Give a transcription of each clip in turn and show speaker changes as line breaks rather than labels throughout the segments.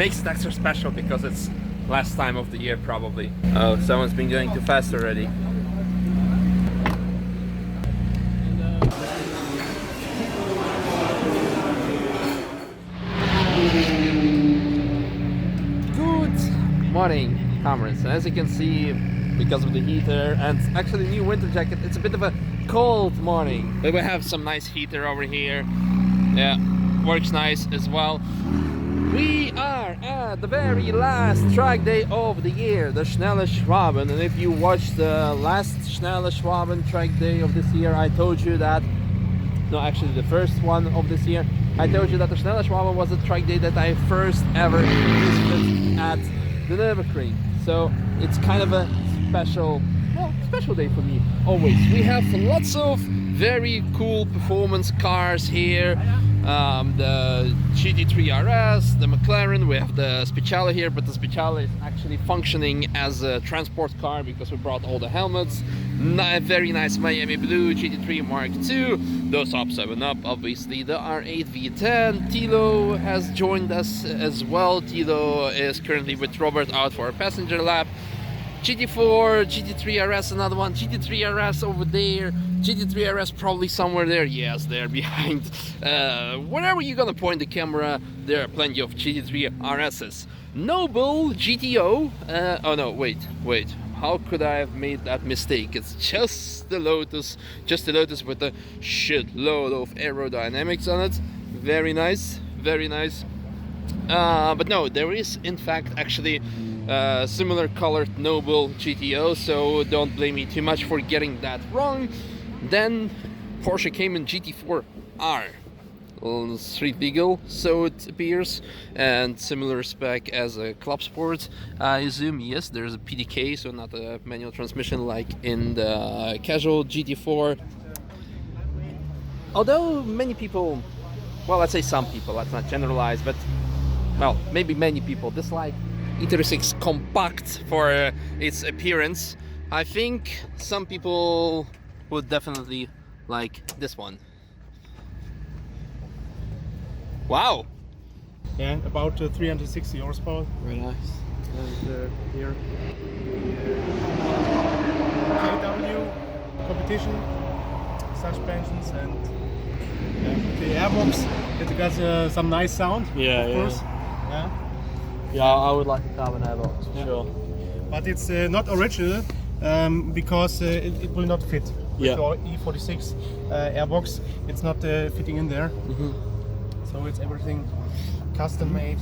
makes it extra special because it's last time of the year probably. Oh, someone's been going too fast already. Good morning, comrades. As you can see, because of the heater and actually new winter jacket, it's a bit of a cold morning. But we have some nice heater over here. Yeah, works nice as well. We are at the very last track day of the year, the Schnelle Schwaben. And if you watched the last Schnelle Schwaben track day of this year, I told you that, no, actually the first one of this year, I told you that the Schnelle Schwaben was a track day that I first ever visited at the Nürburgring. So it's kind of a special day for me, always. We have lots of very cool performance cars here. The GT3 RS, the McLaren, we have the Speciale here, but the Speciale is actually functioning as a transport car because we brought all the helmets. Very nice Miami Blue GT3 Mark II, the Saab 7 Up, obviously the R8 V10. Tilo has joined us as well. Tilo is currently with Robert out for a passenger lap. GT4, GT3 RS, another one, GT3 RS over there, GT3 RS probably somewhere there, yes, they're behind. Wherever you're gonna point the camera, there are plenty of GT3 RSs. Noble GTO, oh no, wait, how could I have made that mistake? It's just the Lotus with a shitload of aerodynamics on it. Very nice, very nice. But no, there is in fact actually similar colored Noble GTO, so don't blame me too much for getting that wrong. Then Porsche Cayman GT4R, street legal, so it appears, and similar spec as a Club Sport. I assume, yes, there's a PDK, so not a manual transmission like in the casual GT4. Although many people, well, let's say some people, let's not generalize, but well, maybe many people dislike E36 Compact for its appearance. I think some people would definitely like this one. Wow!
Yeah, about 360 horsepower.
Very nice. And here.
KW competition, suspensions, and the airbox. It got some nice sound, of course.
Yeah, I would like a carbon airbox for sure.
But it's not original because it will not fit. With your E46 airbox, it's not fitting in there. So it's everything custom made.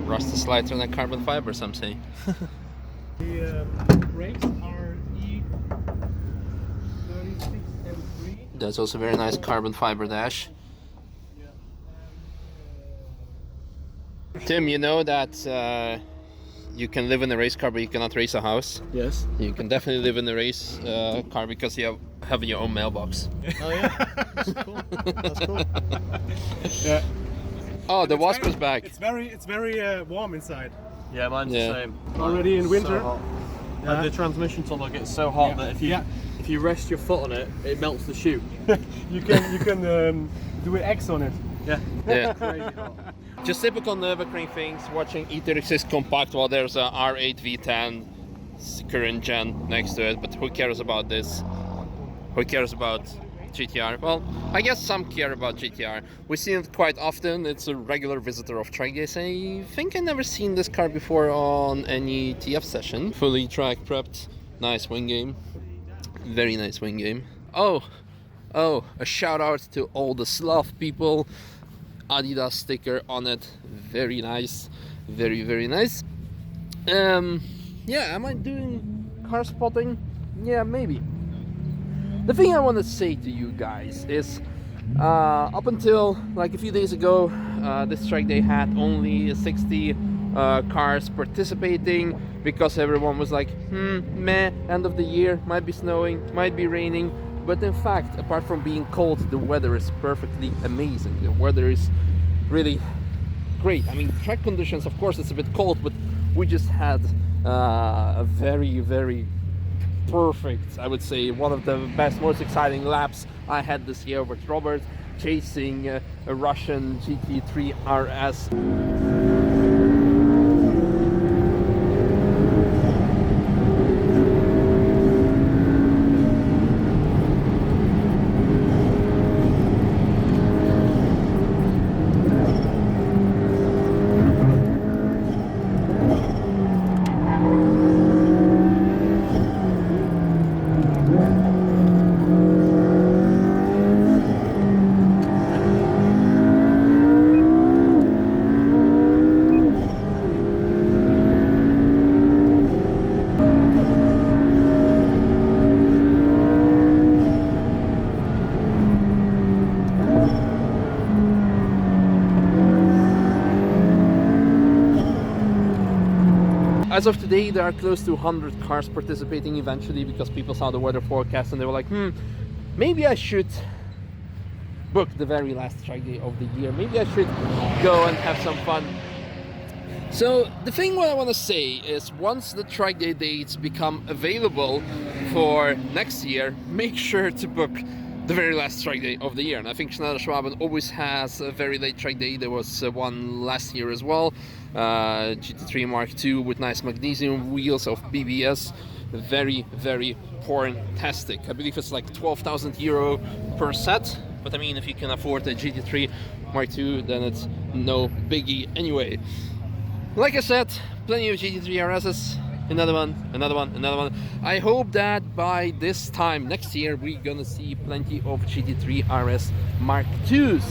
Rust is lighter than carbon fiber, some say.
The brakes are E36 M3.
That's also very nice carbon fiber dash. Tim, you know that you can live in a race car, but you cannot race a house.
Yes.
You can definitely live in a race car because you have your own mailbox.
Oh yeah, that's cool. That's cool.
Yeah.
Oh, the wasp is back.
It's very warm inside.
Yeah, mine's the same.
Already in winter.
So hot.
Yeah.
And the transmission tunnel gets so hot that if you rest your foot on it, it melts the chute.
you can do an X on it.
Yeah.
Crazy hot.
Just typical Nürburgring things, watching E36 Compact while there's a R8 V10 current gen next to it, but who cares about this? Who cares about GTR? Well, I guess some care about GTR. We see it quite often. It's a regular visitor of track days. I think I've never seen this car before on any TF session. Fully track prepped. Nice wing game. Very nice wing game. Oh, a shout out to all the Slav people. Adidas sticker on it. Very nice. Very nice. Yeah, am I doing car spotting? Yeah, maybe. The thing I want to say to you guys is up until like a few days ago, this track day had only 60 cars participating because everyone was like, meh, end of the year, might be snowing, might be raining. But in fact, apart from being cold, the weather is perfectly amazing. The weather is really great. I mean, track conditions, of course, it's a bit cold, but we just had a very perfect, I would say, one of the best, most exciting laps I had this year with Robert. chasing a Russian GT3 RS. As of today, there are close to 100 cars participating eventually because people saw the weather forecast and they were like, maybe I should book the very last track day of the year. Maybe I should go and have some fun. So the thing what I want to say is once the track day dates become available for next year, make sure to book the very last track day of the year. And I think Schwaben always has a very late track day. There was one last year as well. GT3 Mark II with nice magnesium wheels of BBS. Very, very fantastic. I believe it's like 12,000 euro per set. But I mean, if you can afford a GT3 Mark II, then it's no biggie anyway. Like I said, plenty of GT3 RSs. Another one, another one, another one. I hope that by this time next year we're gonna see plenty of GT3 RS Mark IIs.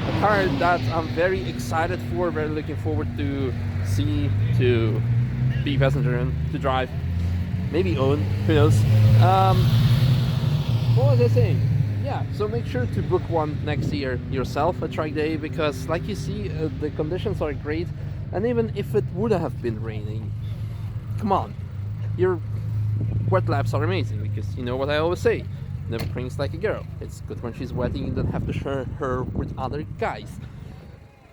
A car that I'm very excited for, very looking forward to see, to be passenger in, to drive, maybe own, who knows. What was I saying? Yeah, so make sure to book one next year yourself, a track day, because like you see, the conditions are great, and even if it would have been raining, come on, your wet laps are amazing, because you know what I always say, never clings like a girl. It's good when she's wet and you don't have to share her with other guys.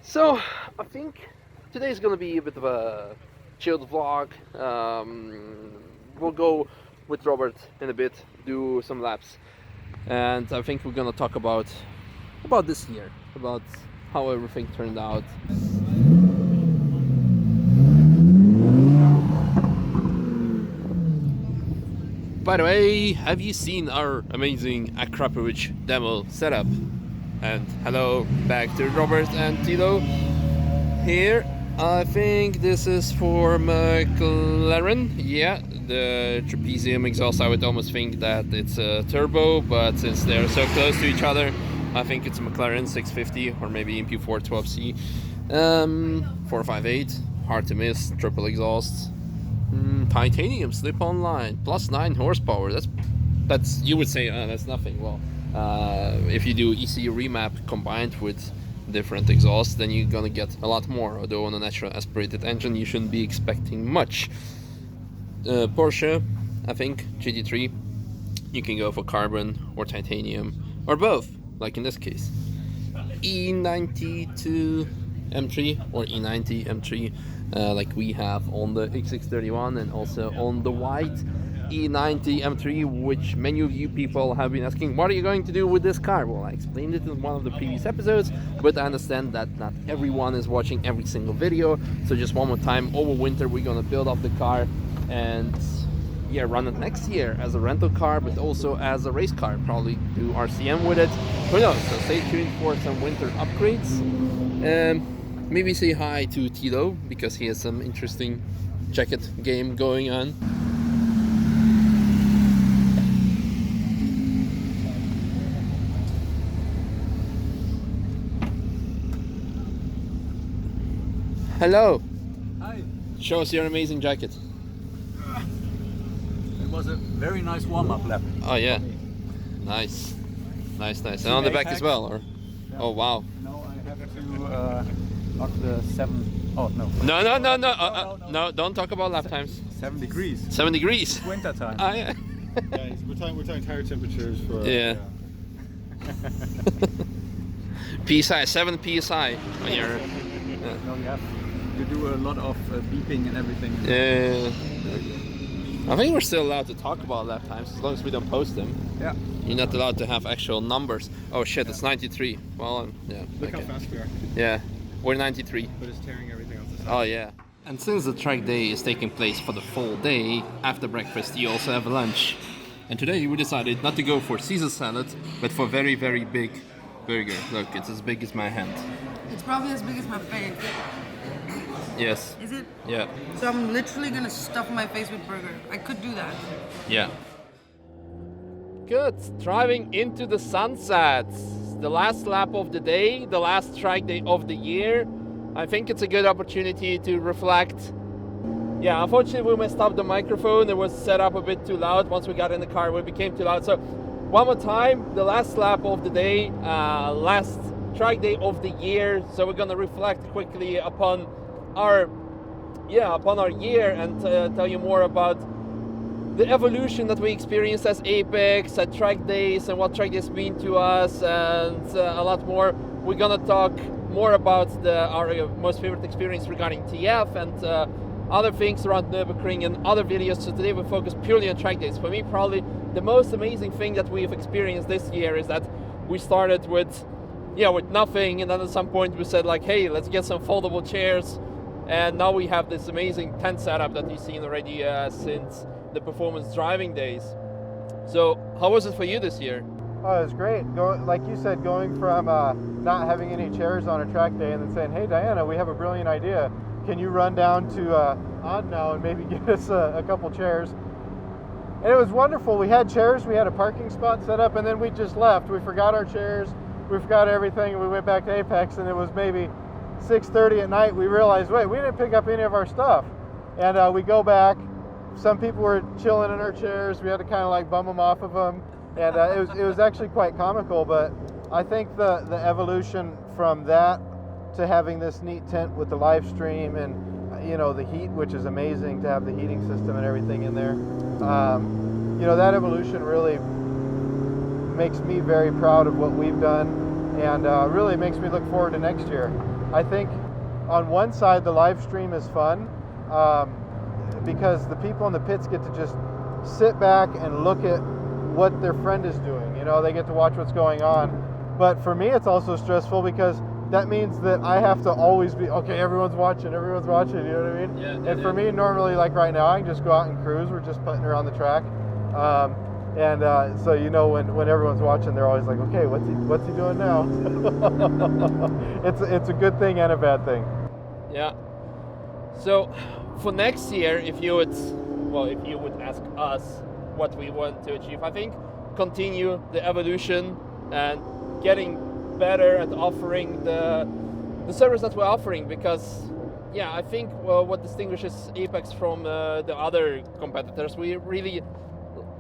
So I think today is gonna be a bit of a chilled vlog. We'll go with Robert in a bit, do some laps, and I think we're gonna talk about this year, about how everything turned out. By the way, have you seen our amazing Akrapovic demo setup? And hello back to Robert and Tito here. I think this is for McLaren. Yeah, the trapezium exhaust, I would almost think that it's a turbo, but since they're so close to each other, I think it's a McLaren 650 or maybe MP4 12C. 458, hard to miss, triple exhaust. Titanium slip-on line, plus 9 horsepower. That's you would say that's nothing. Well, if you do ECU remap combined with different exhausts, then you're gonna get a lot more. Although on a natural aspirated engine, you shouldn't be expecting much. Porsche, I think GT3, you can go for carbon or titanium or both, like in this case. E92 M3 or E90 M3. Like we have on the X631 and also on the white E90 M3, which many of you people have been asking, what are you going to do with this car? Well, I explained it in one of the previous episodes, but I understand that not everyone is watching every single video. So just one more time, over winter we're gonna build up the car and yeah, run it next year as a rental car, but also as a race car, probably do RCM with it. Who knows? So stay tuned for some winter upgrades. Maybe say hi to Tito, because he has some interesting jacket game going on. Hello.
Hi.
Show us your amazing jacket.
It was a very nice warm-up lap.
Oh yeah. Nice. Nice, nice. And on the back as well, or?
Yeah.
Oh wow.
No, I have to knock the 7. Oh no.
No, don't talk about lap times.
7 degrees.
7 degrees.
It's winter time.
Ah, yeah.
Yeah, we're talking tire temperatures for.
Yeah. PSI, 7 PSI on your.
No, you do a lot of beeping and everything.
Yeah. I think we're still allowed to talk about lap times as long as we don't post them.
Yeah.
You're not allowed to have actual numbers. Oh shit, it's 93. Well, yeah.
Look how fast we are.
Yeah, we're 93.
But it's tearing everything off the side.
Oh yeah. And since the track day is taking place for the full day, after breakfast you also have lunch. And today we decided not to go for Caesar salad, but for very, very big burger. Look, it's as big as my hand.
It's probably as big as my face.
Yes.
Is it?
Yeah.
So I'm literally gonna stuff my face with burger. I could do that.
Yeah. Good. Driving into the sunset. The last lap of the day, the last track day of the year. I think it's a good opportunity to reflect. Yeah, unfortunately we messed up the microphone. It was set up a bit too loud. Once we got in the car, it became too loud. So one more time, the last lap of the day, last track day of the year. So we're gonna reflect quickly upon our year and tell you more about the evolution that we experienced as Apex at track days and what track days mean to us, and a lot more. We're gonna talk more about our most favorite experience regarding TF and other things around Nürburgring and other videos. So today we focus purely on track days. For me, probably the most amazing thing that we've experienced this year is that we started with nothing, and then at some point we said like, hey, let's get some foldable chairs. And now we have this amazing tent setup that you've seen already since the performance driving days. So how was it for you this year?
Oh, it was great. Like you said, going from not having any chairs on a track day and then saying, hey, Diana, we have a brilliant idea. Can you run down to Odd now and maybe get us a couple chairs? And it was wonderful. We had chairs, we had a parking spot set up, and then we just left. We forgot our chairs, we forgot everything, and we went back to Apex, and it was maybe 6:30 at night. We realized, wait, we didn't pick up any of our stuff. And we go back. Some people were chilling in our chairs. We had to kind of like bum them off of them. And it was actually quite comical, but I think the evolution from that to having this neat tent with the live stream and the heat, which is amazing to have the heating system and everything in there. That evolution really makes me very proud of what we've done, and really makes me look forward to next year. I think on one side the live stream is fun because the people in the pits get to just sit back and look at what their friend is doing. They get to watch what's going on. But for me it's also stressful because that means that I have to always be, okay, everyone's watching, you know what I mean?
Yeah.
And for me, normally, like right now, I can just go out and cruise. We're just putting around the track. So when everyone's watching, they're always like, okay, what's he doing now? It's a good thing and a bad thing.
Yeah. So for next year, if you would ask us what we want to achieve, I think continue the evolution and getting better at offering the service that we're offering, because I think what distinguishes Apex from the other competitors, we really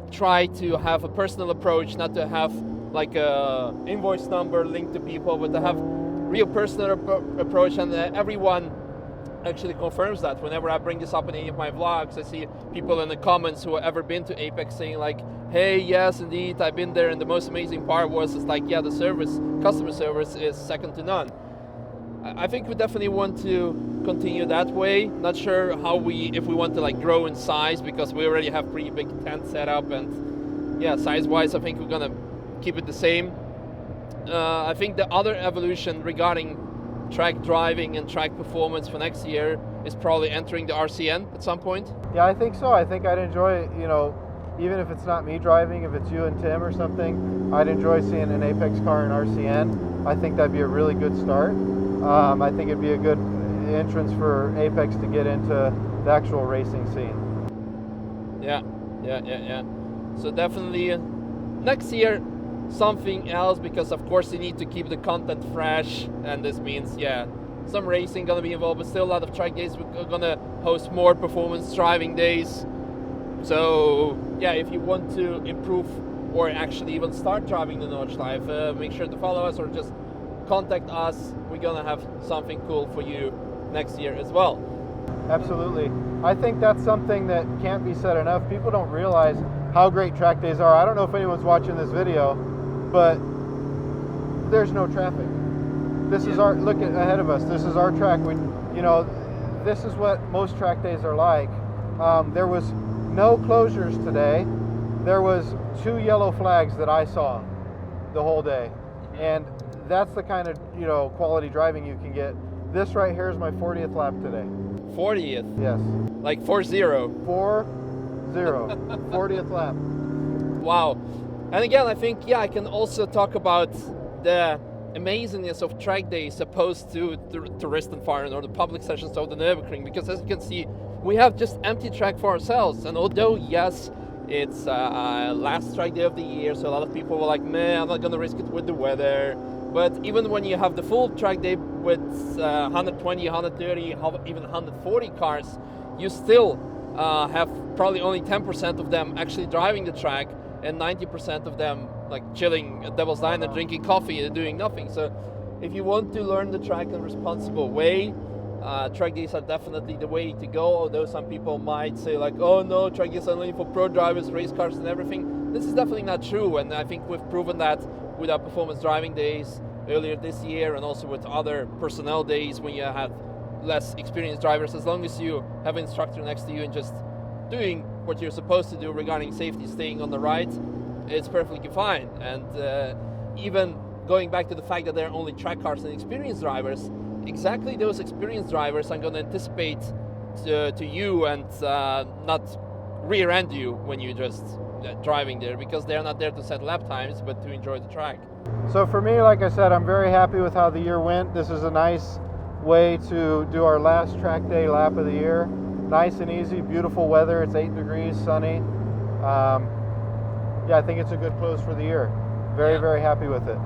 try to have a personal approach, not to have like a invoice number linked to people, but to have real personal approach, and everyone actually confirms that. Whenever I bring this up in any of my vlogs, I see people in the comments who have ever been to Apex saying like, hey, yes, indeed, I've been there, and the most amazing part was, it's like, the customer service is second to none. I think we definitely want to continue that way. Not sure if we want to like grow in size, because we already have pretty big tent set up, and size-wise, I think we're gonna keep it the same. I think the other evolution regarding track driving and track performance for next year is probably entering the RCN at some point.
Yeah, I think so. I think I'd enjoy, even if it's not me driving, if it's you and Tim or something, I'd enjoy seeing an Apex car in RCN. I think that'd be a really good start. I think it'd be a good entrance for Apex to get into the actual racing scene.
Yeah. So definitely next year, something else, because of course you need to keep the content fresh, and this means some racing gonna be involved, but still a lot of track days. We're gonna host more performance driving days. So if you want to improve or actually even start driving the Nordschleife, make sure to follow us or just contact us. We're gonna have something cool for you next year as well.
Absolutely. I think that's something that can't be said enough. People don't realize how great track days are. I don't know if anyone's watching this video, but there's no traffic. This is look ahead of us. This is our track. This is what most track days are like. There was no closures today. There was 2 yellow flags that I saw the whole day. And that's the kind of, you know, quality driving you can get. This right here is my 40th lap today.
40th?
Yes.
Like 4-0?
4-0. 40th lap.
Wow. And again, I think, yeah, I can also talk about the amazingness of track days opposed to the tourist environment or the public sessions of the Nürburgring, because as you can see, we have just empty track for ourselves. And although, yes, it's last track day of the year, so a lot of people were like, man, I'm not gonna risk it with the weather. But even when you have the full track day with 120, 130, even 140 cars, you still have probably only 10% of them actually driving the track, and 90% of them like chilling at Devil's Diner, drinking coffee and doing nothing. So if you want to learn the track in a responsible way, track days are definitely the way to go, although some people might say like, oh no, track days are only for pro drivers, race cars and everything. This is definitely not true, and I think we've proven that with our performance driving days earlier this year, and also with other personnel days when you have less experienced drivers. As long as you have an instructor next to you and just doing what you're supposed to do regarding safety, staying on the right, it's perfectly fine. And even going back to the fact that there are only track cars and experienced drivers, exactly those experienced drivers are going to anticipate to you and not rear-end you when you're just driving there, because they're not there to set lap times but to enjoy the track.
So for me, like I said, I'm very happy with how the year went. This is a nice way to do our last track day lap of the year. Nice and easy, beautiful weather. It's 8 degrees, sunny. Yeah, I think it's a good close for the year. Very happy with it.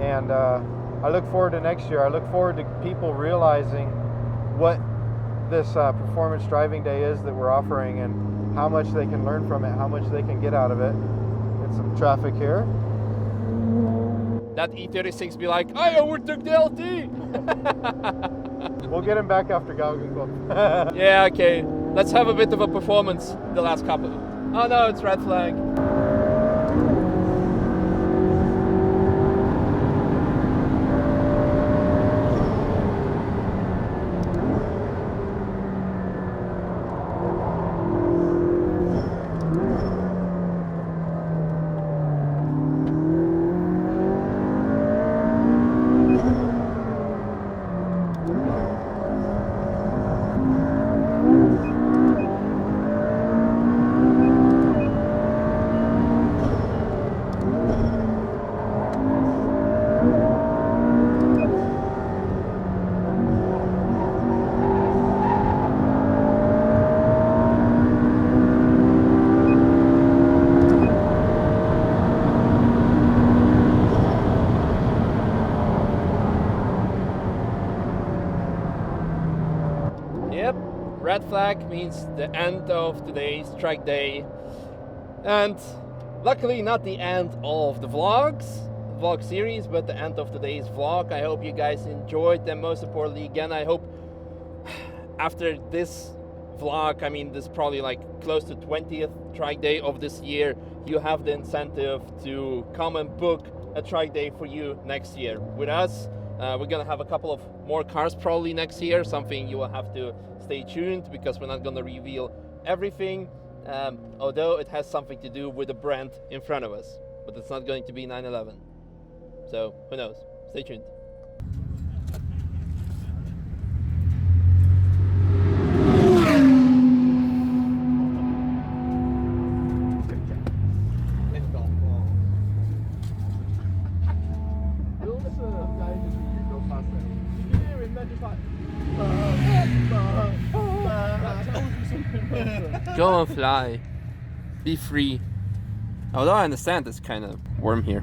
And I look forward to next year. I look forward to people realizing what this performance driving day is that we're offering, and how much they can learn from it, how much they can get out of it. Get some traffic here.
That E36 be like, I overtook the LT!
We'll get him back after Galgenklub.
Yeah, okay. Let's have a bit of a performance the last couple. Oh no, it's red flag. Red flag means the end of today's track day, and luckily not the end of the vlog series, but the end of today's vlog. I hope you guys enjoyed, and most importantly, again, I hope after this vlog, I mean, this is probably like close to 20th track day of this year, you have the incentive to come and book a track day for you next year with us. We're gonna have a couple of more cars probably next year, something you will have to stay tuned, because we're not gonna reveal everything, although it has something to do with the brand in front of us, but it's not going to be 911. So who knows? Stay tuned. Go and fly. Be free. Although I understand it's kind of warm here.